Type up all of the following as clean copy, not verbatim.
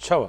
6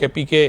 KPK,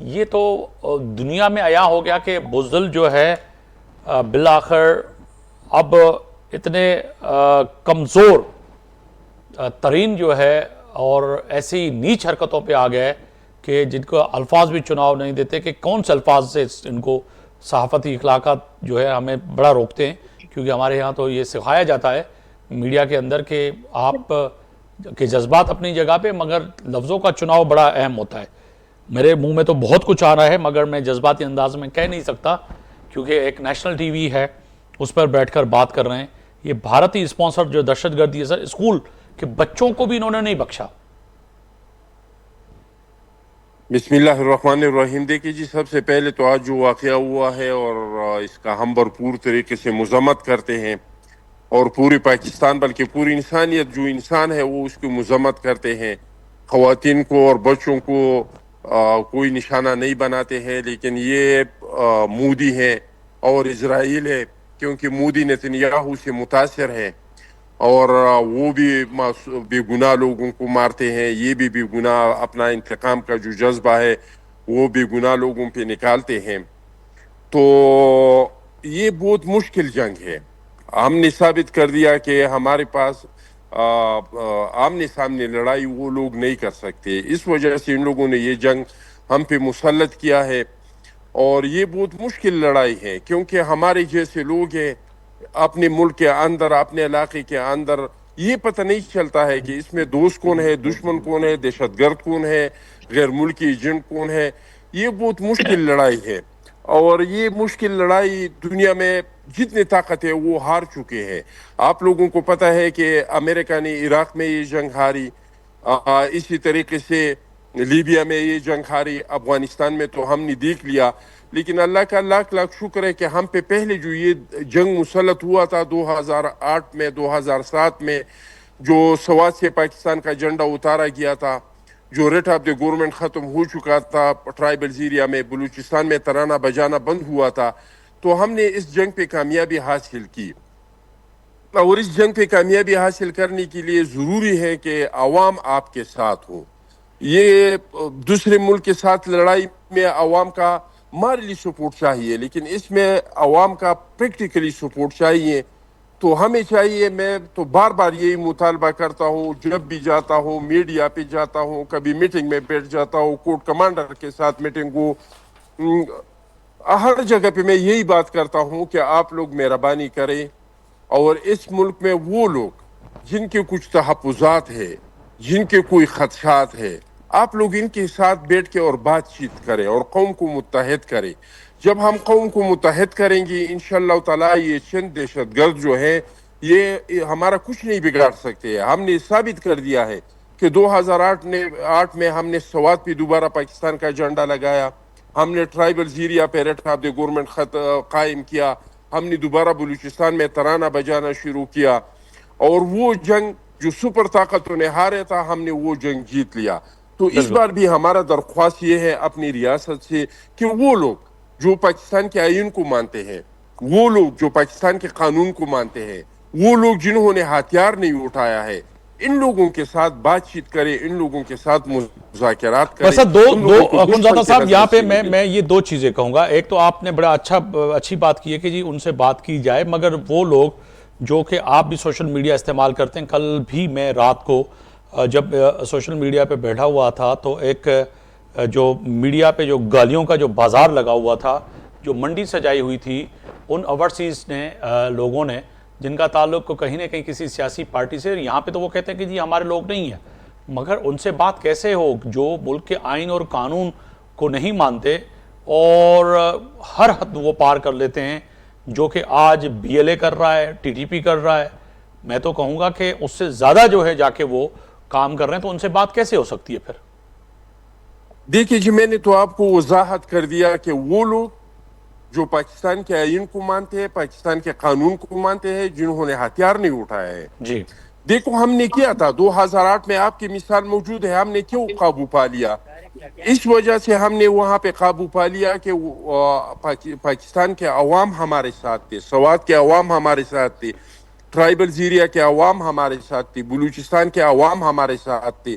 یہ تو دنیا میں عیاں ہو گیا کہ بزدل جو ہے بالآخر اب اتنے کمزور ترین جو ہے اور ایسی نیچ حرکتوں پہ آ گئے کہ جن کو الفاظ بھی چناؤ نہیں دیتے کہ کون سے الفاظ سے ان کو صحافتی اخلاقات جو ہے ہمیں بڑا روکتے ہیں، کیونکہ ہمارے یہاں تو یہ سکھایا جاتا ہے میڈیا کے اندر کہ آپ کے جذبات اپنی جگہ پہ، مگر لفظوں کا چناؤ بڑا اہم ہوتا ہے۔ میرے منہ میں تو بہت کچھ آ رہا ہے مگر میں جذباتی انداز میں کہہ نہیں سکتا، کیونکہ ایک نیشنل ٹی وی ہے اس پر بیٹھ کر بات کر رہے ہیں۔ یہ بھارتی اسپانسر جو دہشت گردی ہے سر، اسکول کے بچوں کو بھی انہوں نے نہیں بخشا۔ بسم اللہ الرحمن الرحیم۔ دیکھیے جی، سب سے پہلے تو آج جو واقعہ ہوا ہے اور اس کا ہم بھرپور طریقے سے مذمت کرتے ہیں، اور پوری پاکستان بلکہ پوری انسانیت جو انسان ہے وہ اس کی مذمت کرتے ہیں۔ خواتین کو اور بچوں کو کوئی نشانہ نہیں بناتے ہیں، لیکن یہ مودی ہے اور اسرائیل ہے، کیونکہ مودی نتنیاہو سے متاثر ہے اور وہ بھی بے گناہ لوگوں کو مارتے ہیں، یہ بھی بے گناہ اپنا انتقام کا جو جذبہ ہے وہ بے گناہ لوگوں پہ نکالتے ہیں۔ تو یہ بہت مشکل جنگ ہے۔ ہم نے ثابت کر دیا کہ ہمارے پاس آمنے سامنے لڑائی وہ لوگ نہیں کر سکتے، اس وجہ سے ان لوگوں نے یہ جنگ ہم پہ مسلط کیا ہے، اور یہ بہت مشکل لڑائی ہے کیونکہ ہمارے جیسے لوگ ہیں اپنے ملک کے اندر، اپنے علاقے کے اندر، یہ پتہ نہیں چلتا ہے کہ اس میں دوست کون ہے، دشمن کون ہے، دہشت گرد کون ہے، غیر ملکی ایجنٹ کون ہے۔ یہ بہت مشکل لڑائی ہے، اور یہ مشکل لڑائی دنیا میں جتنی طاقت ہے وہ ہار چکے ہیں۔ آپ لوگوں کو پتہ ہے کہ امریکہ نے عراق میں یہ جنگ ہاری، اسی طریقے سے لیبیا میں یہ جنگ ہاری، افغانستان میں تو ہم نے دیکھ لیا۔ لیکن اللہ کا لاکھ لاکھ شکر ہے کہ ہم پہ پہلے جو یہ جنگ مسلط ہوا تھا 2008 میں، 2007 میں، جو سوات سے پاکستان کا جھنڈا اتارا گیا تھا، جو ریٹ آف دی گورنمنٹ ختم ہو چکا تھا ٹرائبل ایریا میں، بلوچستان میں ترانہ بجانا بند ہوا تھا، تو ہم نے اس جنگ پہ کامیابی حاصل کی۔ اور اس جنگ پہ کامیابی حاصل کرنے کے لیے ضروری ہے کہ عوام آپ کے ساتھ ہو۔ یہ دوسرے ملک کے ساتھ لڑائی میں عوام کا مالی سپورٹ چاہیے، لیکن اس میں عوام کا پریکٹیکلی سپورٹ چاہیے۔ تو ہمیں چاہیے، میں تو بار بار یہی مطالبہ کرتا ہوں، جب بھی جاتا ہوں میڈیا پہ جاتا ہوں، کبھی میٹنگ میں بیٹھ جاتا ہوں، کورٹ کمانڈر کے ساتھ میٹنگ ہو، ہر جگہ پہ میں یہی بات کرتا ہوں کہ آپ لوگ مہربانی کریں، اور اس ملک میں وہ لوگ جن کے کچھ تحفظات ہے، جن کے کوئی خدشات ہے، آپ لوگ ان کے ساتھ بیٹھ کے اور بات چیت کریں اور قوم کو متحد کریں۔ جب ہم قوم کو متحد کریں گے انشاءاللہ تعالیٰ یہ چند دہشت گرد جو ہے یہ ہمارا کچھ نہیں بگاڑ سکتے۔ ہم نے ثابت کر دیا ہے کہ 2008 میں ہم نے سوات پہ دوبارہ پاکستان کا جھنڈا لگایا، ہم نے ٹرائبل ایریا پہ ریٹ آف دی گورنمنٹ قائم کیا، ہم نے دوبارہ بلوچستان میں ترانہ بجانا شروع کیا، اور وہ جنگ جو سپر طاقتوں نے ہارا تھا ہم نے وہ جنگ جیت لیا۔ تو اس بار بھی ہمارا درخواست یہ ہے اپنی ریاست سے کہ وہ لوگ جو پاکستان کے آئین کو مانتے ہیں، وہ لوگ جو پاکستان کے قانون کو مانتے ہیں، وہ لوگ جنہوں نے ہتھیار نہیں اٹھایا ہے، ان لوگوں کے ساتھ بات چیت کریں، ان لوگوں کے ساتھ مذاکرات کریں۔ ویسا اخوندزادہ صاحب یہاں پہ میں یہ دو چیزیں کہوں گا۔ ایک تو آپ نے بڑا اچھی بات کی ہے کہ جی ان سے بات کی جائے، مگر وہ لوگ جو کہ آپ بھی سوشل میڈیا استعمال کرتے ہیں، کل بھی میں رات کو جب سوشل میڈیا پہ بیٹھا ہوا تھا تو ایک جو میڈیا پہ جو گالیوں کا جو بازار لگا ہوا تھا، جو منڈی سجائی ہوئی تھی، ان اوورسیز نے لوگوں نے جن کا تعلق کہیں نہ کہیں کسی سیاسی پارٹی سے، یہاں پہ تو وہ کہتے ہیں کہ جی ہمارے لوگ نہیں ہیں، مگر ان سے بات کیسے ہو جو ملک کے آئین اور قانون کو نہیں مانتے اور ہر حد وہ پار کر لیتے ہیں، جو کہ آج بی ایل اے کر رہا ہے، ٹی ٹی پی کر رہا ہے۔ میں تو کہوں گا کہ اس سے زیادہ جو ہے جا کے وہ کام کر رہے ہیں، تو ان سے بات کیسے ہو سکتی ہے پھر؟ دیکھیے جی، میں نے تو آپ کو وضاحت کر دیا کہ وہ لوگ جو پاکستان کے آئین کو مانتے ہیں، پاکستان کے قانون کو مانتے ہیں، جنہوں نے ہتھیار نہیں اٹھایا ہے۔ جی دیکھو ہم نے کیا تھا 2008 میں، آپ کی مثال موجود ہے، ہم نے کیوں قابو پا لیا؟ اس وجہ سے ہم نے وہاں پہ قابو پا لیا کہ پاکستان کے عوام ہمارے ساتھ تھے، سوات کے عوام ہمارے ساتھ تھے، ٹرائبل ایریا کے عوام ہمارے ساتھ تھے، بلوچستان کے عوام ہمارے ساتھ تھے،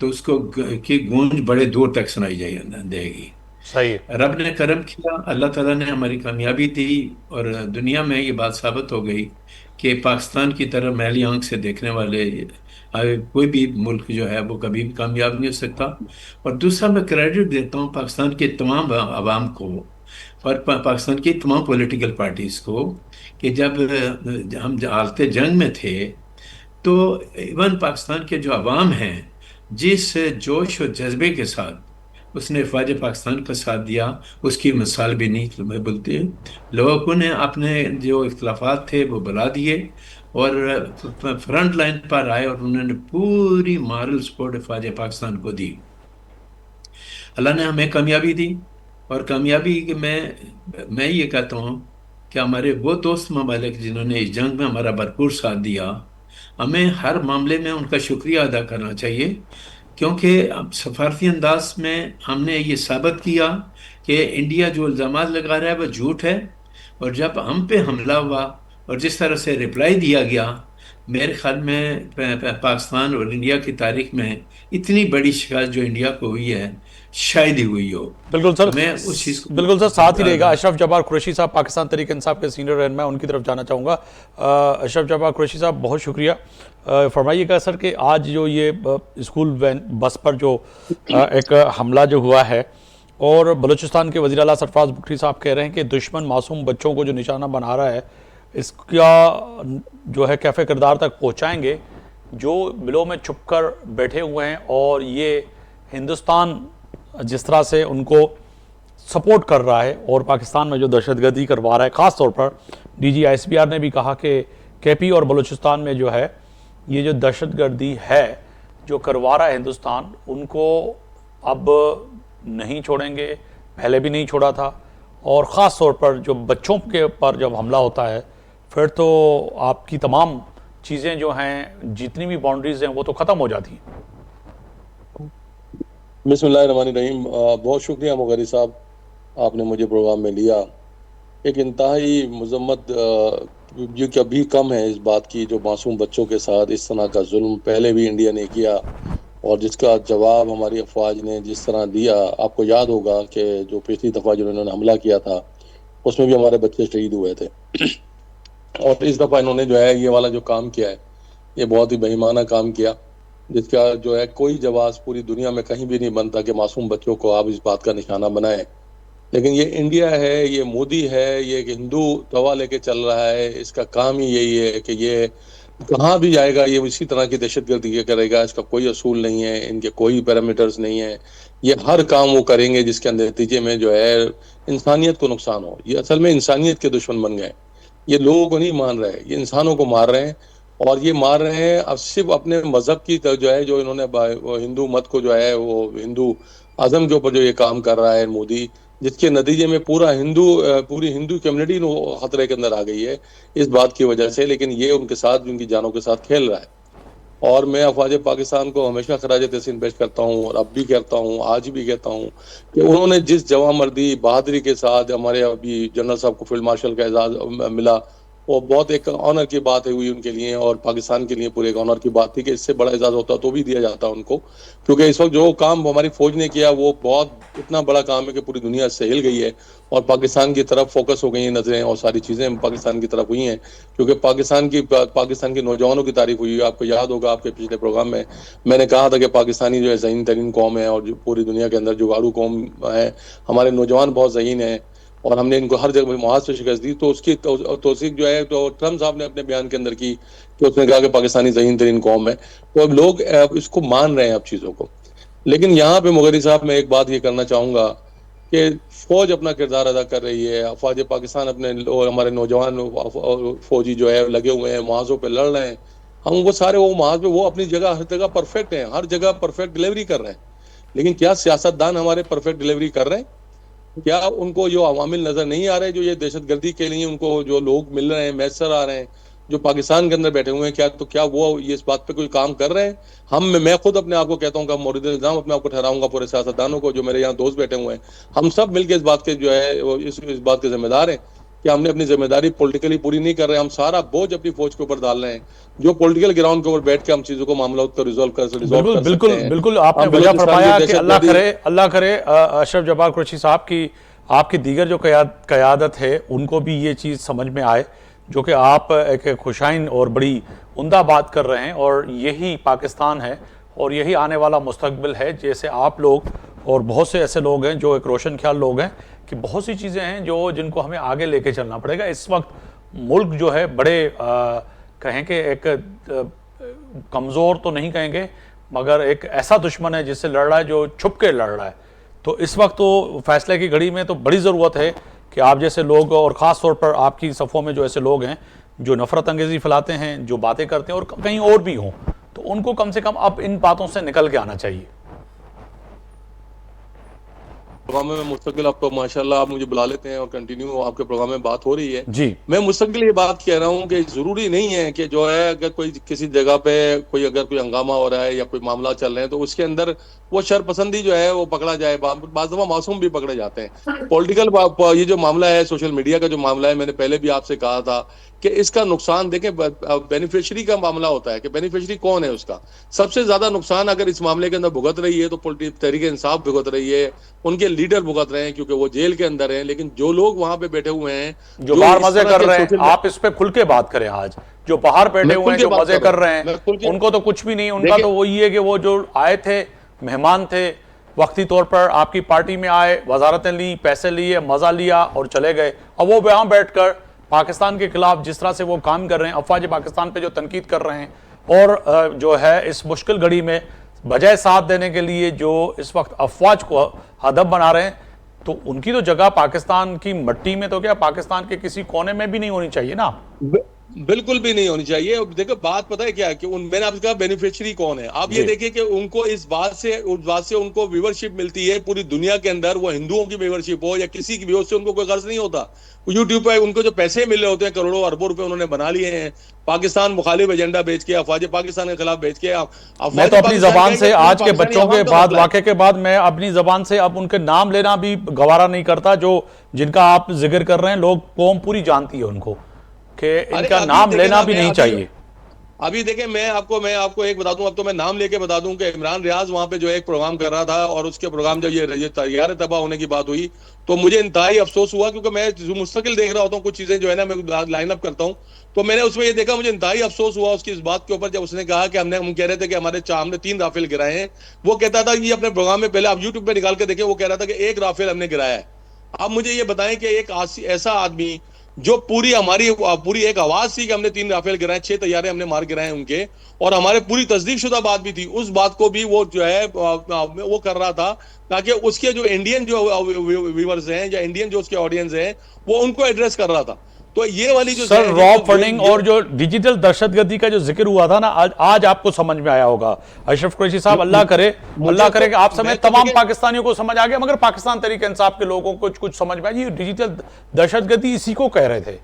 تو اس کو کی گونج بڑے دور تک سنائی دے گی۔ صحیح ہے۔ رب نے کرم کیا، اللہ تعالیٰ نے ہماری کامیابی دی، اور دنیا میں یہ بات ثابت ہو گئی کہ پاکستان کی طرح میلی آنکھ سے دیکھنے والے کوئی بھی ملک جو ہے وہ کبھی بھی کامیاب نہیں ہو سکتا۔ اور دوسرا میں کریڈٹ دیتا ہوں پاکستان کے تمام عوام کو، اور پاکستان کی تمام پولیٹیکل پارٹیز کو، کہ جب ہم حالت جنگ میں تھے تو ایون پاکستان کے جو عوام ہیں، جس جوش و جذبے کے ساتھ اس نے افواج پاکستان کا ساتھ دیا، اس کی مثال بھی نہیں میں بولتے۔ لوگوں نے اپنے جو اختلافات تھے وہ بلا دیے اور فرنٹ لائن پر آئے، اور انہوں نے پوری مارل سپورٹ افواج پاکستان کو دی۔ اللہ نے ہمیں کامیابی دی، اور کامیابی کہ میں یہ کہتا ہوں کہ ہمارے وہ دوست ممالک جنہوں نے اس جنگ میں ہمارا بھرپور ساتھ دیا، ہمیں ہر معاملے میں ان کا شکریہ ادا کرنا چاہیے، کیونکہ سفارتی انداز میں ہم نے یہ ثابت کیا کہ انڈیا جو الزامات لگا رہا ہے وہ جھوٹ ہے، اور جب ہم پہ حملہ ہوا اور جس طرح سے رپلائی دیا گیا، میرے خیال میں پاکستان اور انڈیا کی تاریخ میں اتنی بڑی شکست جو انڈیا کو ہوئی ہے شاید ہی ہوئی ہو۔ بالکل سر، تو میں اس چیز کو بالکل سر، ساتھ ہی رہے گا اشرف جبار قریشی صاحب، پاکستان تحریک انصاف کے سینئر رہنما، ان کی طرف جانا چاہوں گا۔ اشرف جبار قریشی صاحب بہت شکریہ۔ فرمائیے گا سر کہ آج جو یہ اسکول وین بس پر جو ایک حملہ جو ہوا ہے، اور بلوچستان کے وزیر اعلیٰ سرفراز بگٹی صاحب کہہ رہے ہیں کہ دشمن معصوم بچوں کو جو نشانہ بنا رہا ہے، اس کا جو ہے کیفے کردار تک پہنچائیں گے جو ملوں میں چھپ کر بیٹھے ہوئے ہیں، اور یہ ہندوستان جس طرح سے ان کو سپورٹ کر رہا ہے اور پاکستان میں جو دہشت گردی کروا رہا ہے، خاص طور پر D G I S P R نے بھی کہا کہ کے پی اور بلوچستان میں جو ہے یہ جو دہشت گردی ہے جو کروا رہا ہے ہندوستان، ان کو اب نہیں چھوڑیں گے، پہلے بھی نہیں چھوڑا تھا، اور خاص طور پر جو بچوں کے پر جب حملہ ہوتا ہے پھر تو آپ کی تمام چیزیں جو ہیں، جتنی بھی باؤنڈریز ہیں، وہ تو ختم ہو جاتی ہیں۔ بسم اللہ الرحمن الرحیم۔ بہت شکریہ مغری صاحب، آپ نے مجھے پروگرام میں لیا۔ ایک انتہائی مذمت جو کہ ابھی کم ہے اس بات کی، جو معصوم بچوں کے ساتھ اس طرح کا ظلم پہلے بھی انڈیا نے کیا، اور جس کا جواب ہماری افواج نے جس طرح دیا۔ آپ کو یاد ہوگا کہ جو پچھلی دفعہ جنہوں نے حملہ کیا تھا اس میں بھی ہمارے بچے شہید ہوئے تھے، اور اس دفعہ انہوں نے جو ہے یہ والا جو کام کیا ہے، یہ بہت ہی بے ایمانہ کام کیا، جس کا جو ہے کوئی جواز پوری دنیا میں کہیں بھی نہیں بنتا کہ معصوم بچوں کو آپ اس بات کا نشانہ بنائیں۔ لیکن یہ انڈیا ہے، یہ مودی ہے، یہ ایک ہندو توا لے کے چل رہا ہے، اس کا کام ہی یہی ہے کہ یہ کہاں بھی جائے گا یہ اسی طرح کی دہشت گردی کرے گا۔ اس کا کوئی اصول نہیں ہے، ان کے کوئی پیرامیٹرز نہیں ہیں، یہ ہر کام وہ کریں گے جس کے نتیجے میں جو ہے انسانیت کو نقصان ہو۔ یہ اصل میں انسانیت کے دشمن بن گئے، یہ لوگوں کو نہیں مان رہے، یہ انسانوں کو مار رہے ہیں، اور یہ مار رہے ہیں اب صرف اپنے مذہب کی جو ہے، جو انہوں نے ہندو مت کو جو ہے وہ ہندو ازم کے اوپر جو یہ کام کر رہا ہے مودی، جس کے نتیجے میں پوری ہندو کمیونٹی خطرے کے اندر آ گئی ہے اس بات کی وجہ سے۔ لیکن یہ ان کے ساتھ، ان کی جانوں کے ساتھ کھیل رہا ہے، اور میں افواج پاکستان کو ہمیشہ خراج تحسین پیش کرتا ہوں، اور اب بھی کہتا ہوں، آج بھی کہتا ہوں کہ انہوں نے جس جواں مردی بہادری کے ساتھ، ہمارے ابھی جنرل صاحب کو فیلڈ مارشل کا اعزاز ملا، وہ بہت ایک آنر کی بات ہوئی ان کے لیے، اور پاکستان کے لیے پورے ایک آنر کی بات تھی کہ اس سے بڑا اعزاز ہوتا تو بھی دیا جاتا ان کو، کیونکہ اس وقت جو کام ہماری فوج نے کیا وہ بہت اتنا بڑا کام ہے کہ پوری دنیا سے ہل گئی ہے، اور پاکستان کی طرف فوکس ہو گئی ہیں نظریں، اور ساری چیزیں پاکستان کی طرف ہوئی ہیں، کیونکہ پاکستان کے نوجوانوں کی تعریف ہوئی ہے۔ آپ کو یاد ہوگا آپ کے پچھلے پروگرام میں نے کہا تھا کہ پاکستانی جو ہے ذہین ترین قوم ہے، اور جو پوری دنیا کے اندر جگاڑو قوم ہے، ہمارے نوجوان بہت ذہین ہیں، اور ہم نے ان کو ہر جگہ محاذ سے شکست دی۔ تو اس کی توثیق جو ہے تو ٹرمپ صاحب نے اپنے بیان کے اندر کی کہ اس نے کہا کہ پاکستانی ذہین ترین قوم ہے، تو اب لوگ اس کو مان رہے ہیں اب چیزوں کو۔ لیکن یہاں پہ مغری صاحب میں ایک بات یہ کرنا چاہوں گا کہ فوج اپنا کردار ادا کر رہی ہے، افواج پاکستان اپنے اور ہمارے نوجوان فوجی جو ہے لگے ہوئے ہیں، محاذوں پہ لڑ رہے ہیں، ہم وہ سارے وہ محاذ پہ وہ اپنی جگہ ہر جگہ پرفیکٹ ہیں، ہر جگہ پرفیکٹ ڈلیوری کر رہے ہیں، لیکن کیا سیاستدان ہمارے پرفیکٹ ڈلیوری کر رہے ہیں؟ کیا ان کو جو عوامل نظر نہیں آ رہے جو یہ دہشت گردی کے لیے ان کو جو لوگ مل رہے ہیں، میسر آ رہے ہیں، جو پاکستان کے اندر بیٹھے ہوئے ہیں، کیا وہ یہ اس بات پہ کوئی کام کر رہے ہیں؟ میں خود اپنے آپ کو کہتا ہوں کہ مورد الزام اپنے آپ کو ٹھہراؤں گا، پورے سیاستدانوں کو جو میرے یہاں دوست بیٹھے ہوئے ہیں، ہم سب مل کے اس بات کے جو ہے اس بات کے ذمہ دار ہیں کہ ہم نے اپنی ذمہ داری پولیٹیکلی پوری نہیں کر رہے ہیں, ہم سارا بوجھ اپنی فوج کے اوپر ڈال رہے ہیں, جو پولیٹیکل گراؤنڈ کے اوپر بیٹھ کے ہم چیزوں کو معاملات کو ریزالو کر سکتے ہیں. بالکل آپ نے وجہ فرمایا کہ اللہ کرے اشرف جبار قریشی صاحب کی آپ کی دیگر جو قیادت ہے ان کو بھی یہ چیز سمجھ میں آئے جو کہ آپ ایک خوشائن اور بڑی عمدہ بات کر رہے ہیں, اور یہی پاکستان ہے اور یہی آنے والا مستقبل ہے. جیسے آپ لوگ اور بہت سے ایسے لوگ ہیں جو ایک روشن خیال لوگ ہیں کہ بہت سی چیزیں ہیں جن کو ہمیں آگے لے کے چلنا پڑے گا. اس وقت ملک جو ہے بڑے کہیں کہ ایک کمزور تو نہیں کہیں گے مگر ایک ایسا دشمن ہے جس سے لڑ رہا ہے جو چھپ کے لڑ رہا ہے. تو اس وقت تو فیصلے کی گھڑی میں تو بڑی ضرورت ہے کہ آپ جیسے لوگ, اور خاص طور پر آپ کی صفوں میں جو ایسے لوگ ہیں جو نفرت انگیزی پھیلاتے ہیں, جو باتیں کرتے ہیں اور کہیں اور بھی ہوں, تو ان کو کم سے کم اب ان باتوں سے نکل کے آنا چاہیے. پروگرام میں مستقل آپ تو ماشاءاللہ آپ مجھے بلا لیتے ہیں اور کنٹینیو آپ کے پروگرام میں بات ہو رہی ہے. جی میں مستقل یہ بات کہہ رہا ہوں کہ ضروری نہیں ہے کہ جو ہے اگر کوئی کسی جگہ پہ اگر کوئی ہنگامہ ہو رہا ہے یا کوئی معاملہ چل رہے ہیں تو اس کے اندر وہ شر پسندی جو ہے وہ پکڑا جائے. بعض دفعہ معصوم بھی پکڑے جاتے ہیں. پولیٹیکل یہ جو معاملہ ہے, سوشل میڈیا کا جو معاملہ ہے, میں نے پہلے بھی آپ سے کہا تھا کہ اس کا نقصان دیکھیں بینیفیشری کا معاملہ ہوتا ہے کہ بینیفیشری کون ہے, اس کا سب سے زیادہ نقصان اگر اس معاملے کے اندر بھگت رہی ہے تو تحریک انصاف بھگت رہی ہے, ان کے لیڈر بھگت رہے ہیں کیونکہ وہ جیل کے اندر ہیں. لیکن جو لوگ وہاں پہ بیٹھے ہوئے ہیں جو باہر مزے کر رہے ہیں, آپ اس پہ کھل کے بات کریں. آج جو باہر بیٹھے ہوئے ہیں جو مزے کر رہے ہیں ان کو تو کچھ بھی نہیں, ان کا تو وہی ہے کہ وہ جو آئے تھے مہمان تھے, وقتی طور پر آپ کی پارٹی میں آئے, وزارتیں لی, پیسے لیے, مزہ لیا اور چلے گئے. اب وہ وہاں بیٹھ کر پاکستان کے خلاف جس طرح سے وہ کام کر رہے ہیں, افواج پاکستان پہ جو تنقید کر رہے ہیں, اور جو ہے اس مشکل گھڑی میں بجائے ساتھ دینے کے لیے جو اس وقت افواج کو ہدف بنا رہے ہیں, تو ان کی تو جگہ پاکستان کی مٹی میں تو کیا پاکستان کے کسی کونے میں بھی نہیں ہونی چاہیے نا. بالکل بھی نہیں ہونی چاہیے. دیکھو بات پتہ ہے کیا کہ میں نے آپ سے کہا بینیفیشری کون ہے. آپ یہ دیکھیں کہ ان کو اس بات سے ان کو ویورشپ ملتی ہے پوری دنیا کے اندر, وہ ہندوؤں کی ویورشپ ہو یا کسی کی بھی ہو, اس سے ان کو کوئی غرض نہیں ہوتا. یوٹیوب پہ ان کو جو پیسے مل رہے ہوتے ہیں کروڑوں اربوں روپے انہوں نے بنا لیے ہیں پاکستان مخالف ایجنڈا بیچ کے, افواج پاکستان کے خلاف بیچ کے. میں تو اپنی زبان سے آج کے بچوں کے بعد واقعے کے بعد میں اپنی زبان سے اب ان کے نام لینا بھی گوارا نہیں کرتا جو جن کا آپ ذکر کر رہے ہیں. لوگ قوم پوری جانتی ہے ان کو کہ ان کا نام لینا بھی نہیں چاہیے. ابھی دیکھیں میں آپ کو ایک بتا دوں, اب تو میں نام لے کے بتا دوں کہ عمران ریاض وہاں پہ جو ایک پروگرام کر رہا تھا, اور اس کے پروگرام جب یہ طیارے تباہ ہونے کی بات ہوئی تو مجھے انتہائی افسوس ہوا, کیونکہ میں مستقل دیکھ رہا ہوتا ہوں کچھ چیزیں جو ہے نا میں لائن اپ کرتا ہوں, تو میں نے اس میں یہ دیکھا, مجھے انتہائی افسوس ہوا اس کی اس بات کے اوپر جب اس نے کہا کہ ہم کہہ رہے تھے کہ ہم نے 3 رافیل گرائے ہیں. وہ کہتا تھا یہ اپنے پروگرام میں پہلے آپ یوٹیوب پہ نکال کے دیکھیں, وہ کہہ رہا تھا کہ 1 رافیل ہم نے گرایا ہے. اب مجھے یہ بتائیں کہ ایک ایسا آدمی جو پوری ایک آواز تھی کہ ہم نے 3 رافیل گرائے, 6 طیارے ہم نے مار گرائے ان کے, اور ہمارے پوری تصدیق شدہ بات بھی تھی, اس بات کو بھی وہ جو ہے وہ کر رہا تھا تاکہ اس کے جو انڈین جو ویورز ہیں یا انڈین جو اس کے آڈینس ہیں وہ ان کو ایڈریس کر رہا تھا. تو یہ والی جو سر را فنڈنگ اور جو ڈیجیٹل دہشت گردی کا جو ذکر ہوا تھا نا, آج آپ کو سمجھ میں آیا ہوگا. اشرف قریشی صاحب اللہ کرے کہ آپ سمیت تمام پاکستانیوں کو سمجھ آ گیا, مگر پاکستان تحریک انصاف کے لوگوں کو کچھ سمجھ میں آیا. یہ ڈیجیٹل دہشت گردی اسی کو کہہ رہے تھے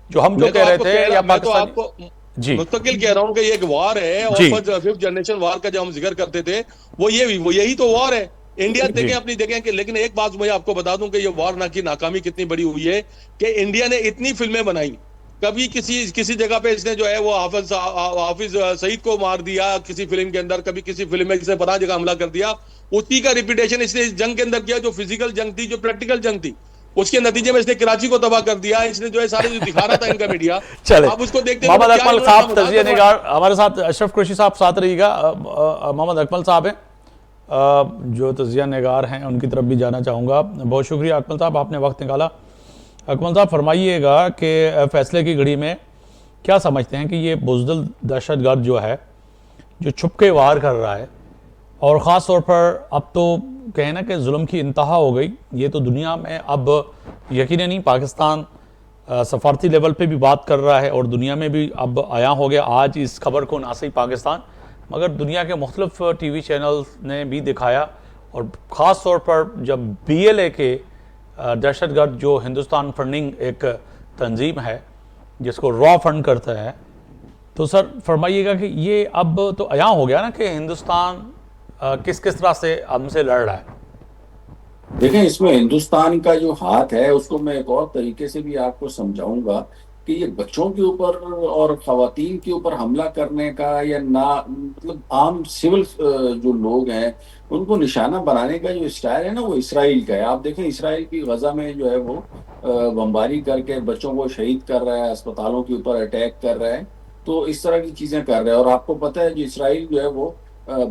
جو ہم جو کہہ رہے تھے, یا پاکستان جی مستقل کہہ رہا ہوں کہ یہ ایک وار ہے, اور 5th جنریشن وار کا جو ہم ذکر کرتے تھے وہ یہی تو وار ہے. انڈیا دیکھیں اپنی دیکھیں کہ, لیکن ایک بات میں آپ کو بتا دوں کہ یہ وار کی ناکامی کتنی بڑی ہوئی ہے کہ انڈیا نے اتنی فلمیں بنائی, کبھی کسی جگہ پہ اس نے جو ہے وہ حافظ سعید کو مار دیا کسی فلم کے اندر, کبھی کسی فلم میں کسی 50 جگہ حملہ کر دیا. اسی کا ریپیٹیشن اس نے اس جنگ کے اندر کیا جو فزیکل جنگ تھی, جو پریکٹیکل جنگ تھی, اس کے نتیجے میں اس نے کراچی کو تباہ کر دیا. اس نے جو ہے سارے جو دکھا رہا تھا ان کا میڈیا, آپ اس کو دیکھتے ہیں. محمد اکمل صاحب تجزیہ نگار ہمارے ساتھ, اشرف قریشی صاحب ساتھ رہی گا. محمد اکمل صاحب ہیں جو تجزیہ نگار ہیں, ان کی طرف بھی جانا چاہوں گا. بہت شکریہ اکمل صاحب, آپ نے وقت نکالا. اکمل صاحب فرمائیے گا کہ فیصلے کی گھڑی میں کیا سمجھتے ہیں کہ یہ بزدل دہشت گرد جو ہے جو چھپ کے وار کر رہا ہے, اور خاص طور پر اب تو کہنا کہ ظلم کی انتہا ہو گئی, یہ تو دنیا میں اب یقیناً نہیں, پاکستان سفارتی لیول پہ بھی بات کر رہا ہے اور دنیا میں بھی اب آیا ہو گیا. آج اس خبر کو نہ صحیح پاکستان مگر دنیا کے مختلف ٹی وی چینلز نے بھی دکھایا, اور خاص طور پر جب BLA کے دہشت گرد جو ہندوستان فنڈنگ ایک تنظیم ہے جس کو را فنڈ کرتا ہے, تو سر فرمائیے گا کہ یہ اب تو عیاں ہو گیا نا کہ ہندوستان کس طرح سے ہم سے لڑ رہا ہے. دیکھیں اس میں ہندوستان کا جو ہاتھ ہے اس کو میں ایک اور طریقے سے بھی آپ کو سمجھاؤں گا کہ یہ بچوں کے اوپر اور خواتین کے اوپر حملہ کرنے کا یا نہ مطلب عام سول جو لوگ ہیں ان کو نشانہ بنانے کا جو اسٹائل ہے نا وہ اسرائیل کا ہے. آپ دیکھیں اسرائیل کی غزہ میں جو ہے وہ بمباری کر کے بچوں کو شہید کر رہا ہے, اسپتالوں کے اوپر اٹیک کر رہا ہے, تو اس طرح کی چیزیں کر رہے ہیں. اور آپ کو پتہ ہے جو اسرائیل جو ہے وہ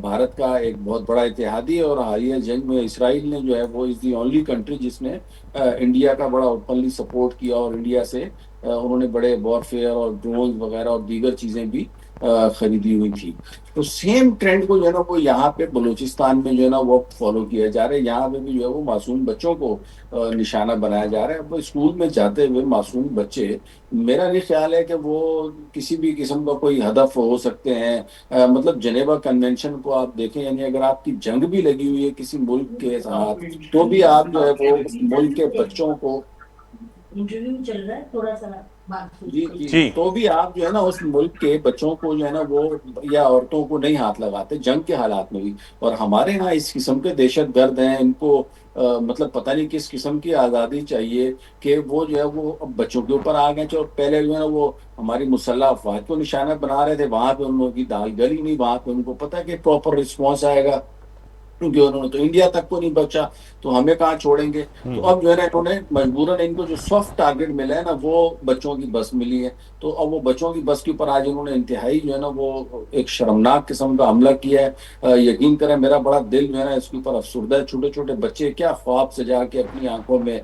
بھارت کا ایک بہت بڑا اتحادی ہے, اور حالیہ جنگ میں اسرائیل نے جو ہے وہ از دی اونلی کنٹری جس نے انڈیا کا بڑا اوپنلی سپورٹ کیا, اور انڈیا سے انہوں نے بڑے وارفیئر اور ڈرونز وغیرہ اور دیگر چیزیں بھی خریدی ہوئی تھی. تو سیم ٹرینڈ کو جو ہے نا وہ یہاں پہ بلوچستان میں جو ہے نا وہ فالو کیا جا رہا ہے. یہاں پہ بھی جو ہے وہ معصوم بچوں کو نشانہ بنایا جا رہا ہے. اب اسکول میں جاتے ہوئے معصوم بچے, میرا نہیں خیال ہے کہ وہ کسی بھی قسم کا کوئی ہدف ہو سکتے ہیں. مطلب جنیوا کنونشن کو آپ دیکھیں, یعنی اگر آپ کی جنگ بھی لگی ہوئی ہے کسی ملک کے ساتھ تو بھی آپ جو ہے وہ اس ملک کے بچوں کو انٹرویو چل رہا ہے تھوڑا سا جی تو بھی آپ جو ہے نا اس ملک کے بچوں کو جو ہے نا وہ یا عورتوں کو نہیں ہاتھ لگاتے جنگ کے حالات میں بھی. اور ہمارے یہاں اس قسم کے دہشت گرد ہیں, ان کو مطلب پتہ نہیں کس قسم کی آزادی چاہیے کہ وہ جو ہے وہ اب بچوں کے اوپر آ گئے. اور پہلے جو ہے نا وہ ہماری مسلح افواج کو نشانہ بنا رہے تھے, وہاں پہ ان لوگوں کی دال گلی نہیں, وہاں پہ ان کو پتہ کہ پراپر رسپانس آئے گا, کیونکہ انہوں نے تو انڈیا تک کو نہیں بچا, تو ہمیں کہاں چھوڑیں گے. تو اب جو ہے نا انہوں نے مجبوراً ان کو جو سافٹ ٹارگٹ ملا ہے نا وہ بچوں کی بس ملی ہے. تو اب وہ بچوں کی بس کے اوپر آج انہوں نے انتہائی جو ہے نا وہ ایک شرمناک قسم کا حملہ کیا ہے. یقین کریں میرا بڑا دل جو ہے نا اس کے اوپر افسردہ ہے. چھوٹے چھوٹے بچے کیا خواب سجا کے اپنی آنکھوں میں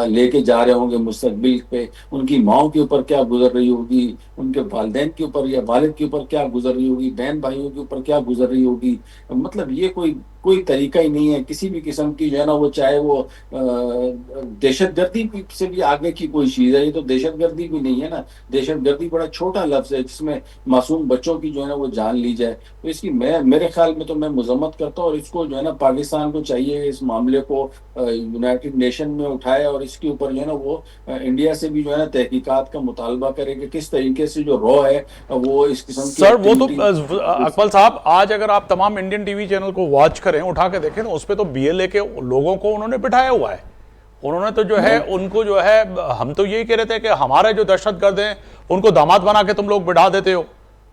لے کے جا رہے ہوں گے مستقبل پہ, ان کی ماؤں کے اوپر کیا گزر رہی ہوگی, ان کے والدین کے اوپر یا والد کے اوپر کیا گزر رہی ہوگی, بہن بھائیوں کے اوپر کیا گزر رہی ہوگی. مطلب یہ کوئی طریقہ ہی نہیں ہے کسی بھی قسم کی جو ہے نا وہ, چاہے وہ دہشت گردی سے بھی آگے کی کوئی چیز ہے. یہ تو دہشت گردی بھی نہیں ہے نا, دہشت گردی بڑا چھوٹا لفظ ہے جس میں معصوم بچوں کی جو ہے نا وہ جان لی جائے. تو اس کی میرے خیال میں تو میں مذمت کرتا ہوں, اور اس کو جو ہے نا پاکستان کو چاہیے اس معاملے کو یونائٹڈ نیشن میں اٹھائے, اور اس کے اوپر جو ہے نا وہ انڈیا سے بھی جو ہے نا تحقیقات کا مطالبہ کرے کہ کس طریقے سے جو رو ہے وہ اس قسم کی سر. وہ تو اقبال صاحب آج اگر آپ تمام انڈین ٹی وی چینل کو واچ کریں, اٹھا کے دیکھیں تو اس پہ تو بی ایل اے کے لوگوں کو انہوں نے بٹھایا ہوا ہے. انہوں نے تو جو ہے ان کو جو ہے, ہم تو یہی کہہ رہے تھے کہ ہمارے جو دہشت گرد ہیں ان کو داماد بنا کے تم لوگ بٹھا دیتے ہو,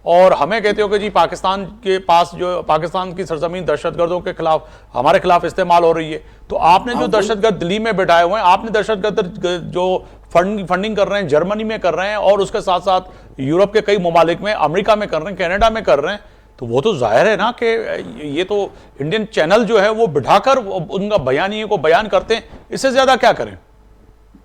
اور ہمیں کہتے ہو کہ جی پاکستان کے پاس جو پاکستان کی سرزمین دہشت گردوں کے خلاف ہمارے خلاف استعمال ہو رہی ہے. تو آپ نے جو دہشت گرد دلی میں بٹھائے ہوئے ہیں, آپ نے دہشت گرد جو فنڈنگ کر رہے ہیں جرمنی میں کر رہے ہیں, اور اس کے ساتھ ساتھ یورپ کے کئی ممالک میں, امریکہ میں کر رہے ہیں, کینیڈا میں کر رہے ہیں, تو وہ تو ظاہر ہے نا کہ یہ تو انڈین چینل جو ہے وہ بٹھا کر ان کا بیانیے کو بیان کرتے ہیں. اس سے زیادہ کیا کریں؟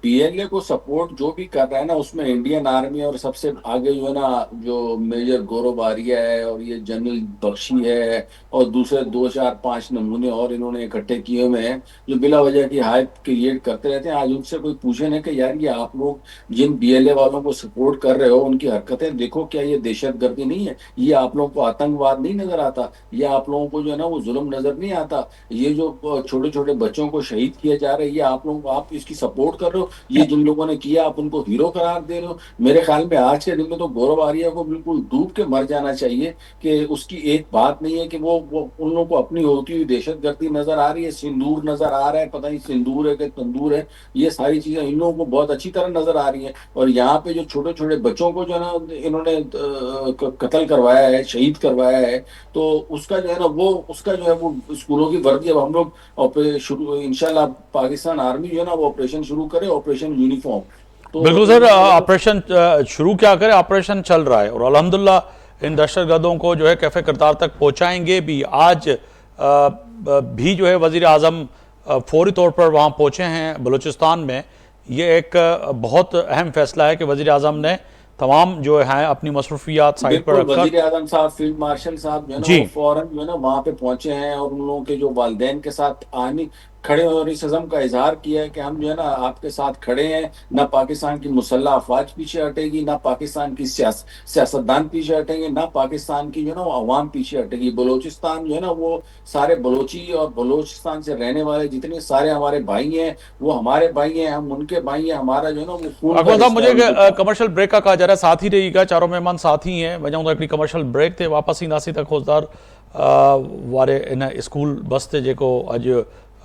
پی ایل اے کو سپورٹ جو بھی کر رہا ہے نا اس میں انڈین آرمی اور سب سے آگے جو ہے نا جو میجر گورو آریہ ہے اور یہ جنرل بخشی ہے اور دوسرے 2 4 5 نمونے اور انہوں نے اکٹھے کیے ہوئے ہیں جو بلا وجہ کی ہائپ کریٹ کرتے رہتے ہیں. آج ان سے کوئی پوچھے نہیں کہ یار یہ آپ لوگ جن بی ایل اے والوں کو سپورٹ کر رہے ہو ان کی حرکتیں دیکھو, کیا یہ دہشت گردی نہیں ہے؟ یہ آپ لوگوں کو آتنکواد نہیں نظر آتا؟ یہ آپ لوگوں کو جو ہے نا وہ ظلم نظر نہیں آتا؟ یہ جو چھوٹے چھوٹے بچوں کو شہید کیا جا رہا ہے یہ آپ لوگ آپ اس کی سپورٹ کر رہے ہو؟ یہ جن لوگوں نے کیا آپ ان کو ہیرو قرار دے رہے ہو؟ میرے خیال میں آج کے دن میں تو گورو آریہ کو بالکل ڈوب کے مر جانا چاہیے کہ اس کی ایک بات نہیں ہے کہ وہ ان لوگوں کو اپنی ہوتی ہوئی دہشت گردی نظر آ رہی ہے, سندور نظر آ رہا ہے, پتہ نہیں سندور ہے کہ تندور ہے, یہ ساری چیزیں ان لوگوں کو بہت اچھی طرح نظر آ رہی ہیں. اور یہاں پہ جو چھوٹے چھوٹے بچوں کو جو ہے نا انہوں نے قتل کروایا ہے, شہید کروایا ہے, تو اس کا جو ہے نا وہ اس کا جو ہے وہ اسکولوں کی وردی اب ہم لوگ انشاءاللہ پاکستان آرمی جو ہے نا وہ آپریشن شروع کرے, آپریشن یونیفارم. بالکل سر, آپریشن شروع کیا کرے, آپریشن چل رہا ہے, اور الحمدللہ ان دہشت گردوں کو جو ہے کیفے کردار تک پہنچائیں گے بھی. آج بھی جو ہے وزیر اعظم فوری طور پر وہاں پہنچے ہیں بلوچستان میں. یہ ایک بہت اہم فیصلہ ہے کہ وزیر اعظم نے تمام جو ہیں اپنی مصروفیات سائٹ پر رکھ کر, وزیر اعظم صاحب فیلڈ مارشل صاحب جو ہے نا وہ فوراً جو ہے نا وہاں پہ پہنچے ہیں اور ان لوگوں کے جو والدین کے ساتھ آنے کھڑے اور اس عزم کا اظہار کیا ہے کہ ہم جو ہے نا آپ کے ساتھ کھڑے ہیں. نہ پاکستان کی مسلح افواج پیچھے ہٹے گی, نہ پاکستان کی سیاستدان پیچھے ہٹیں گے, نہ پاکستان کی جو ہے نا وہ عوام پیچھے ہٹے گی. بلوچستان جو ہے نا وہ سارے بلوچی اور بلوچستان سے رہنے والے جتنے سارے ہمارے بھائی ہیں وہ ہمارے بھائی ہیں, ہم ان کے بھائی ہیں. ہمارا جو ہے نا وہ خون اکبر صاحب مجھے کمرشل بریک کا کہا جا رہا ہے, ساتھ ہی رہی گا, چاروں مہمان ساتھ ہی ہیں. وجہ ایک کمرشل بریک تھے, واپس ہی ناسی تک خوزدار وارے ان اسکول بس تھے جے کو اج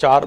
4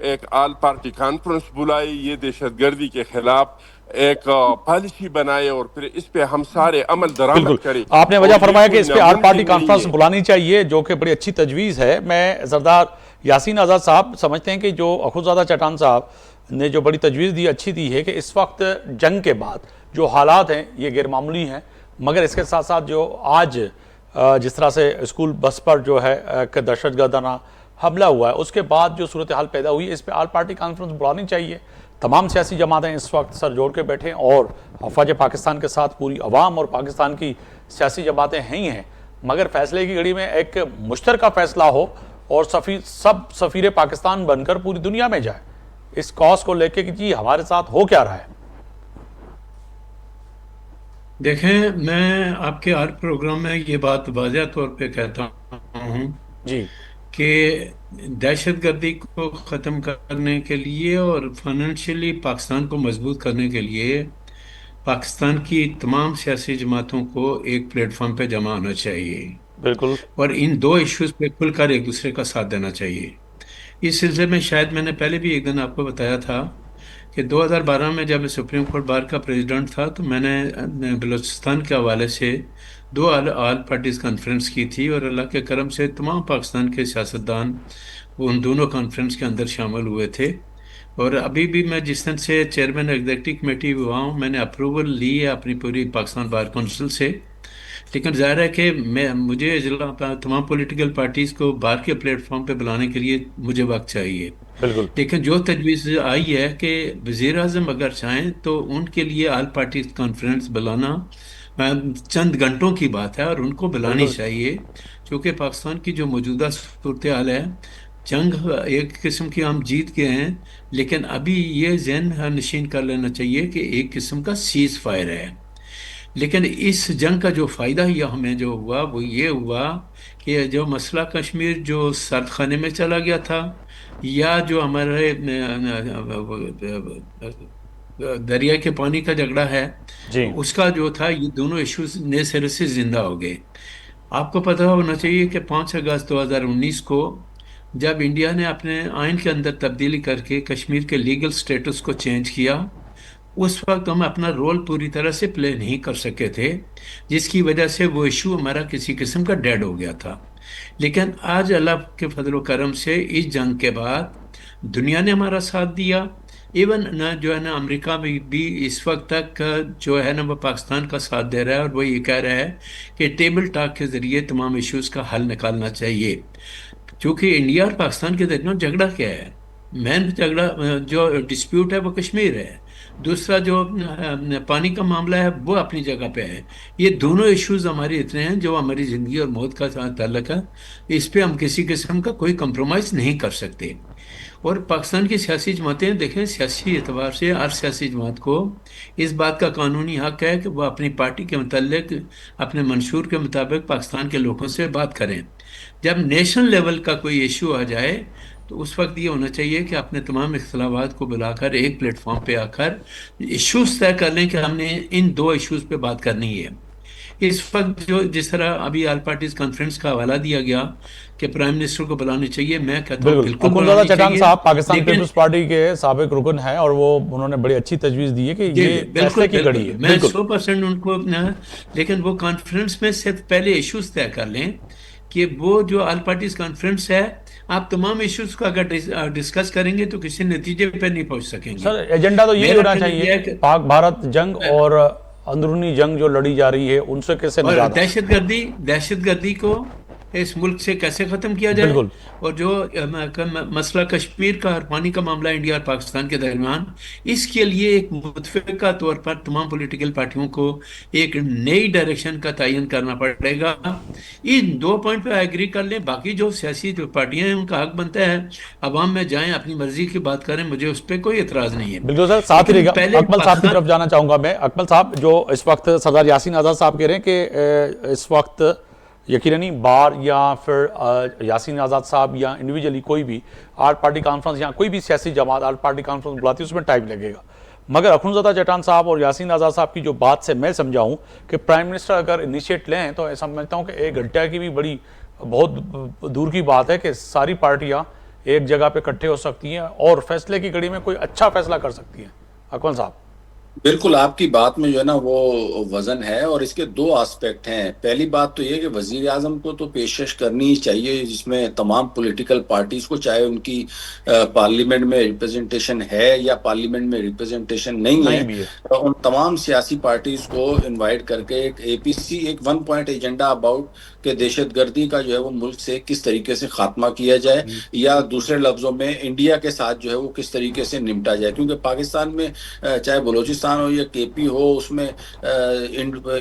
ایک آل پارٹی کانفرنس بلائے, یہ دہشت گردی کے خلاف ایک پالیسی بنائے اور پھر اس پہ ہم سارے عمل بالکل درآمد کریں. آپ نے وجہ اور یہ فرمایا کہ کوئی اس پہ آل پارٹی ناممکن نہیں کانفرنس ہے. بلانی چاہیے, جو کہ بڑی اچھی تجویز ہے. میں سردار یاسین آزاد صاحب سمجھتے ہیں کہ جو اخوندزادہ چٹان صاحب نے جو بڑی تجویز دی اچھی دی ہے کہ اس وقت جنگ کے بعد جو حالات ہیں یہ غیر معمولی ہیں, مگر اس کے ساتھ ساتھ جو آج جس طرح سے اسکول بس پر جو ہے ایک دہشت گردانہ حملہ ہوا ہے, اس کے بعد جو صورتحال پیدا ہوئی ہے, اس پہ آل پارٹی کانفرنس بلانی چاہیے. تمام سیاسی جماعتیں اس وقت سر جوڑ کے بیٹھیں اور افواج پاکستان کے ساتھ پوری عوام اور پاکستان کی سیاسی جماعتیں ہی ہیں, مگر فیصلے کی گھڑی میں ایک مشترکہ فیصلہ ہو اور سب سفیر پاکستان بن کر پوری دنیا میں جائے اس کاز کو لے کے کہ جی ہمارے ساتھ ہو کیا رہا ہے. دیکھیں، میں آپ کے ہر پروگرام میں یہ بات واضح طور پہ کہتا ہوں جی کہ دہشت گردی کو ختم کرنے کے لیے اور فائنینشلی پاکستان کو مضبوط کرنے کے لیے پاکستان کی تمام سیاسی جماعتوں کو ایک پلیٹ فارم پہ جمع ہونا چاہیے بالکل اور ان دو ایشوز پہ کھل کر ایک دوسرے کا ساتھ دینا چاہیے. اس سلسلے میں شاید میں نے پہلے بھی ایک دن آپ کو بتایا تھا کہ 2012 میں جب میں سپریم کورٹ بار کا پریزیڈنٹ تھا تو میں نے بلوچستان کے حوالے سے 2 آل پارٹیز کانفرنس کی تھی, اور اللہ کے کرم سے تمام پاکستان کے سیاستدان ان دونوں کانفرنس کے اندر شامل ہوئے تھے. اور ابھی بھی میں جس دن سے چیئرمین ایگزیکٹو کمیٹی ہوا ہوں, میں نے اپروول لی ہے اپنی پوری پاکستان بار کونسل سے, لیکن ظاہر ہے کہ مجھے تمام پولیٹیکل پارٹیز کو بار کے پلیٹ فارم پہ بلانے کے لیے مجھے وقت چاہیے. بالکل لیکن جو تجویز آئی ہے کہ وزیر اعظم اگر چاہیں تو ان کے لیے آل پارٹی کانفرنس بلانا چند گھنٹوں کی بات ہے اور ان کو بلانی چاہیے, کیونکہ پاکستان کی جو موجودہ صورتحال ہے, جنگ ایک قسم کی ہم جیت گئے ہیں, لیکن ابھی یہ ذہن نشین کر لینا چاہیے کہ ایک قسم کا سیز فائر ہے. لیکن اس جنگ کا جو فائدہ یہ ہمیں جو ہوا وہ یہ ہوا کہ جو مسئلہ کشمیر جو سرد خانے میں چلا گیا تھا, یا جو ہمارے دریا کے پانی کا جھگڑا ہے جی اس کا جو تھا, یہ دونوں ایشوز نئے سرے سے زندہ ہو گئے. آپ کو پتہ ہونا چاہیے کہ 5 اگست 2019 کو جب انڈیا نے اپنے آئین کے اندر تبدیلی کر کے کشمیر کے لیگل سٹیٹس کو چینج کیا, اس وقت ہم اپنا رول پوری طرح سے پلے نہیں کر سکے تھے, جس کی وجہ سے وہ ایشو ہمارا کسی قسم کا ڈیڈ ہو گیا تھا. لیکن آج اللہ کے فضل و کرم سے اس جنگ کے بعد دنیا نے ہمارا ساتھ دیا. ایون جو ہے نا امریکہ میں بھی اس وقت تک جو ہے نا وہ پاکستان کا ساتھ دے رہا ہے, اور وہ یہ کہہ رہا ہے کہ ٹیبل ٹاک کے ذریعے تمام ایشوز کا حل نکالنا چاہیے. کیونکہ انڈیا اور پاکستان کے درمیان جھگڑا کیا ہے؟ مین جھگڑا جو ڈسپیوٹ ہے وہ کشمیر ہے, دوسرا جو پانی کا معاملہ ہے وہ اپنی جگہ پہ ہے. یہ دونوں ایشوز ہمارے اتنے ہیں جو ہماری زندگی اور موت کا تعلق ہے, اس پہ ہم کسی قسم کا کوئی کمپرومائز نہیں کر سکتے. اور پاکستان کی سیاسی جماعتیں دیکھیں, سیاسی اعتبار سے ہر سیاسی جماعت کو اس بات کا قانونی حق ہے کہ وہ اپنی پارٹی کے متعلق اپنے منشور کے مطابق پاکستان کے لوگوں سے بات کریں. جب نیشنل لیول کا کوئی ایشو آ جائے تو اس وقت یہ ہونا چاہیے کہ اپنے تمام اختلافات کو بلا کر ایک پلیٹ فارم پہ آ کر ایشوز طے کر لیں کہ ہم نے ان 2 ایشوز پہ بات کرنی ہے. اس وقت جو جس طرح ابھی آل پارٹیز کانفرنس کا حوالہ دیا گیا کہ پرائم منسٹر کو بلانے چاہیے, میں کہتا ہوں بالکل اخوندزادہ چٹان صاحب پاکستان لیکن پیپلز پارٹی کے سابق رکن ہیں, اور وہ انہوں نے بڑی اچھی تجویز دی ہے کہ یہ فیصلے کی گھڑی ہے. میں 100% ان کو, لیکن وہ کانفرنس میں صرف پہلے ایشوز طے کر لیں کہ وہ جو آل پارٹیز کانفرنس ہے, آپ تمام ایشوز کا اگر ڈسکس کریں گے تو کسی نتیجے پہ نہیں پہنچ سکیں گے. سر ایجنڈا تو یہی ہونا چاہیے, پاک بھارت جنگ اور اندرونی جنگ جو لڑی جا رہی ہے ان سے کیسے نجات, دہشت گردی کو اس ملک سے کیسے ختم کیا جائے, اور جو مسئلہ کشمیر کا اور پانی کا معاملہ انڈیا اور پاکستان کے درمیان, اس کے لیے ایک متفقہ طور پر تمام پولیٹیکل پارٹیوں کو ایک نئی ڈائریکشن کا تعین کرنا پڑے گا. ان 2 پوائنٹ پہ ایگری کر لیں, باقی جو سیاسی جو پارٹیاں ہیں ان کا حق بنتا ہے عوام میں جائیں, اپنی مرضی کی بات کریں, مجھے اس پہ کوئی اعتراض نہیں ہے. بالکل سر, ساتھ ہی رہے گا. اکمل صاحب کی طرف جانا چاہوں گا میں. اکمل صاحب, جو اس وقت سردار یاسین آزاد صاحب کہہ رہے ہیں کہ اس وقت یقیناً بار یا پھر یاسین آزاد صاحب یا انڈیویجلی کوئی بھی آل پارٹی کانفرنس یا کوئی بھی سیاسی جماعت آل پارٹی کانفرنس بلاتی ہے اس میں ٹائم لگے گا, مگر اخوندزادہ چٹان صاحب اور یاسین آزاد صاحب کی جو بات سے میں سمجھاؤں کہ پرائم منسٹر اگر انیشیٹ لیں تو سمجھتا ہوں کہ 1 گھنٹہ کی بھی بڑی بہت دور کی بات ہے کہ ساری پارٹیاں ایک جگہ پہ اکٹھے ہو سکتی ہیں اور فیصلے کی گھڑی میں کوئی اچھا فیصلہ کر سکتی ہیں؟ اکمل صاحب. بالکل آپ کی بات میں جو ہے نا وہ وزن ہے، اور اس کے دو آسپیکٹ ہیں. پہلی بات تو یہ کہ وزیر اعظم کو تو پیشکش کرنی ہی چاہیے جس میں تمام پولیٹیکل پارٹیز کو، چاہے ان کی پارلیمنٹ میں ریپرزنٹیشن ہے یا پارلیمنٹ میں ریپرزنٹیشن نہیں ہے، بھی ہے. ان تمام سیاسی پارٹیز کو انوائٹ کر کے ایک APC، ایک 1 پوائنٹ ایجنڈا اباؤٹ کہ دہشت گردی کا جو ہے وہ ملک سے کس طریقے سے خاتمہ کیا جائے، یا دوسرے لفظوں میں انڈیا کے ساتھ جو ہے وہ کس طریقے سے نمٹا جائے. کیونکہ پاکستان میں چاہے بلوچستان ہو یا KP ہو، اس میں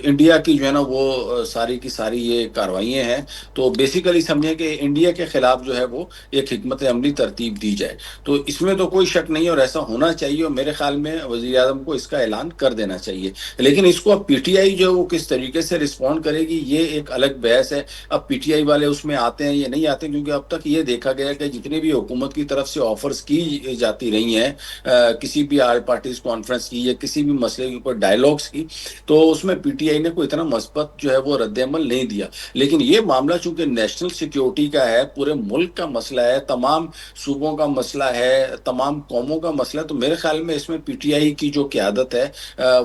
انڈیا کی جو ہے نا وہ ساری کی ساری یہ کارروائیاں ہیں. تو بیسیکلی سمجھیں کہ انڈیا کے خلاف جو ہے وہ ایک حکمت عملی ترتیب دی جائے. تو اس میں تو کوئی شک نہیں اور ایسا ہونا چاہیے، اور میرے خیال میں وزیر اعظم کو اس کا اعلان کر دینا چاہیے. لیکن اس کو اب PTI جو ہے وہ کس طریقے سے رسپونڈ کرے گی، یہ ایک الگ بحث ہے. اب PTI والے اس میں آتے ہیں یا نہیں آتے، کیونکہ اب تک یہ دیکھا گیا کہ جتنے بھی حکومت کی طرف سے آفرز کی جاتی رہی ہیں کسی بھی آل پارٹیز کانفرنس کی یا کسی بھی مسئلے کے اوپر ڈائیلاگس کی، تو اس میں PTI نے کوئی اتنا مثبت جو ہے وہ رد عمل نہیں دیا. لیکن یہ معاملہ چونکہ نیشنل سیکیورٹی کا ہے، پورے ملک کا مسئلہ ہے، تمام صوبوں کا مسئلہ ہے، تمام قوموں کا مسئلہ ہے، تو میرے خیال میں اس میں PTI کی جو قیادت ہے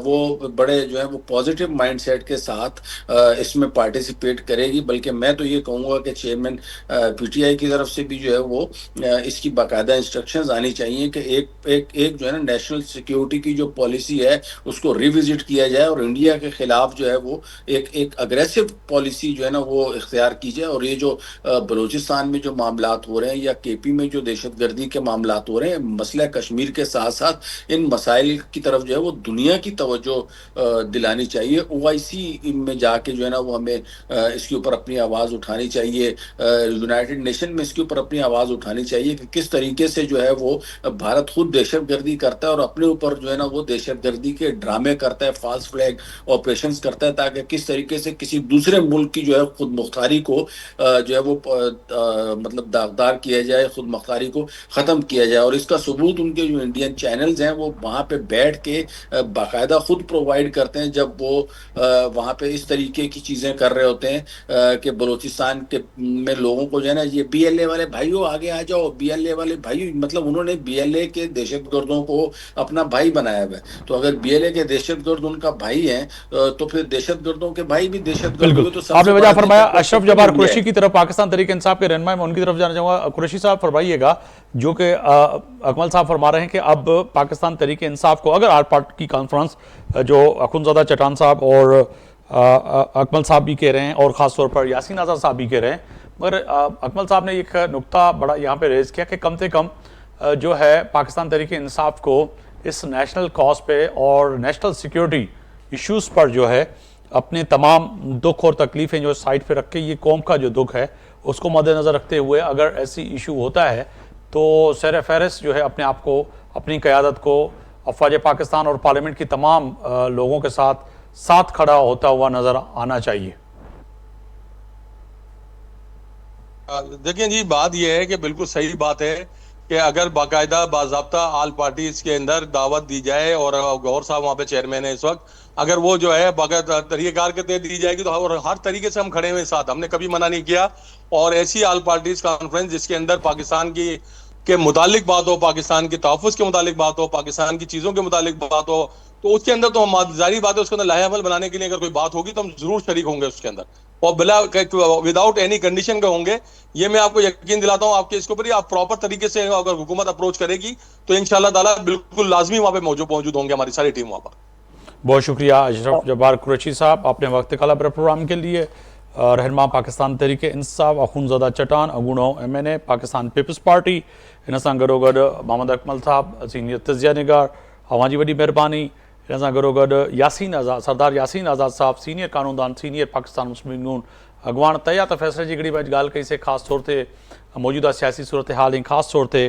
وہ بڑے جو ہے وہ پازیٹیو مائنڈ سیٹ کے ساتھ اس میں پارٹیسپیٹ کرے گی. بلکہ میں تو یہ کہوں گا کہ چیئرمین PTI کی طرف سے بھی جو ہے وہ اس کی باقاعدہ انسٹرکشنز آنی چاہیے کہ ایک جو ہے نا نیشنل سیکیورٹی کی جو پالیسی ہے اس کو ریوزٹ کیا جائے، اور انڈیا کے خلاف جو ہے وہ ایک اگریسو پالیسی جو ہے نا وہ اختیار کی جائے. اور یہ جو بلوچستان میں جو معاملات ہو رہے ہیں یا KP میں جو دہشت گردی کے معاملات ہو رہے ہیں، مسئلہ کشمیر کے ساتھ ساتھ ان مسائل کی طرف جو ہے وہ دنیا کی توجہ دلانی چاہیے. OIC میں جا کے جو ہے نا وہ ہمیں اس کے اوپر اپنی آواز اٹھانی چاہیے، یونائٹڈ نیشن میں اس کے اوپر اپنی آواز اٹھانی چاہیے کہ کس طریقے سے جو ہے وہ بھارت خود دہشت گردی کرتا ہے اور اپنے اوپر جو ہے نا وہ دہشت گردی کے ڈرامے کرتا ہے، فالس فلیگ آپریشنز کرتا ہے، تاکہ کس طریقے سے کسی دوسرے ملک کی جو ہے خود مختاری کو جو ہے وہ مطلب داغدار کیا جائے، خود مختاری کو ختم کیا جائے. اور اس کا ثبوت ان کے جو انڈین چینلز ہیں وہ وہاں پہ بیٹھ کے باقاعدہ خود پرووائڈ کرتے ہیں جب وہ وہاں پہ اس طریقے کی چیزیں کر رہے ہوتے ہیں کہ بلوچستان کے میں لوگوں کو جو ہے نا یہ BLA والے بھائیوں آگے آ جاؤ، BLA والے بھائی، مطلب انہوں نے BLA کے دہشت گردوں کو اپنا بھائی بنایا ہوا ہے. تو اگر BLA کے دہشت گرد ان کا بھائی ہیں تو پھر دہشت گردوں کے بھائی بھی دہشت گرد ہوئے. تو آپ نے وجہ فرمایا. اشرف جبار قریشی کی طرف پاکستان تحریک انصاف کے رہنما میں ان کی طرف جانا چاہوں گا. قریشی صاحب فرمائیے گا، جو کہ اکمل صاحب فرما رہے ہیں کہ اب پاکستان تحریک انصاف کو اگر آل پارٹی کی کانفرنس جو اخونزادہ چٹان صاحب اور اکمل صاحب بھی کہہ رہے ہیں اور خاص طور پر یاسین آزاد صاحب بھی کہہ رہے ہیں، مگر اکمل صاحب نے ایک نقطہ بڑا یہاں پہ ریز کیا کہ کم سے کم جو ہے پاکستان تحریک انصاف کو اس نیشنل کاز پہ اور نیشنل سیکیورٹی ایشوز پر جو ہے اپنے تمام دکھ اور تکلیفیں جو سائڈ پہ رکھ کے یہ قوم کا جو دکھ ہے اس کو مد نظر رکھتے ہوئے اگر ایسی ایشو ہوتا ہے تو سیر فہرست جو ہے اپنے آپ کو، اپنی قیادت کو افواج پاکستان اور پارلیمنٹ کی تمام لوگوں کے ساتھ کھڑا ہوتا ہوا نظر آنا چاہیے. دیکھیں جی، بات یہ ہے کہ بالکل صحیح بات ہے کہ اگر باقاعدہ باضابطہ آل پارٹیز کے اندر دعوت دی جائے، اور گور صاحب وہاں پہ چیئرمین ہے اس وقت، اگر وہ جو ہے باقاعدہ طریقہ کار کے تحت دی جائے گی تو ہر طریقے سے ہم کھڑے ہوئے ساتھ، ہم نے کبھی منع نہیں کیا. اور ایسی آل پارٹیز کانفرنس جس کے اندر پاکستان کے متعلق بات ہو، پاکستان کے تحفظ کے متعلق بات ہو، پاکستان کی چیزوں کے متعلق بات ہو، تو اس کے اندر تو ہم ظاہری بات ہے اس کے اندر لاہے عمل بنانے کے لیے اگر کوئی بات ہوگی تو ہم ضرور شریک ہوں گے اس کے اندر، اور بلا وداؤٹ اینی کنڈیشن کے ہوں گے. یہ میں آپ کو یقین دلاتا ہوں. آپ کے اس کے اوپر آپ پراپر طریقے سے اگر حکومت اپروچ کرے گی تو انشاءاللہ تعالیٰ بالکل لازمی وہاں پہ موجود ہوں گے ہماری ساری ٹیم وہاں پر. بہت شکریہ اشرف جبار قریشی صاحب، آپ نے وقت کالا بر پروگرام کے لیے. رہنما پاکستان تحریک انصاف اخونزادہ چٹان اگونو MNA پاکستان پیپلز پارٹی، ان سان گڈو گڈ محمد اکمل صاحب سینئر تجزیہ نگار، اوہاں جی وڈی مہربانی. ان سان گڈو گڈ یاسین آزاد، سردار یاسین آزاد صاحب سینئر قانوندان، سینئر پاکستان مسلم لیگ نون اگوان. تیا تو فیصلے جی گھڑی میں گال کئی سے خاص طور تے موجودہ سیاسی صورتحال ہیں، خاص طور تے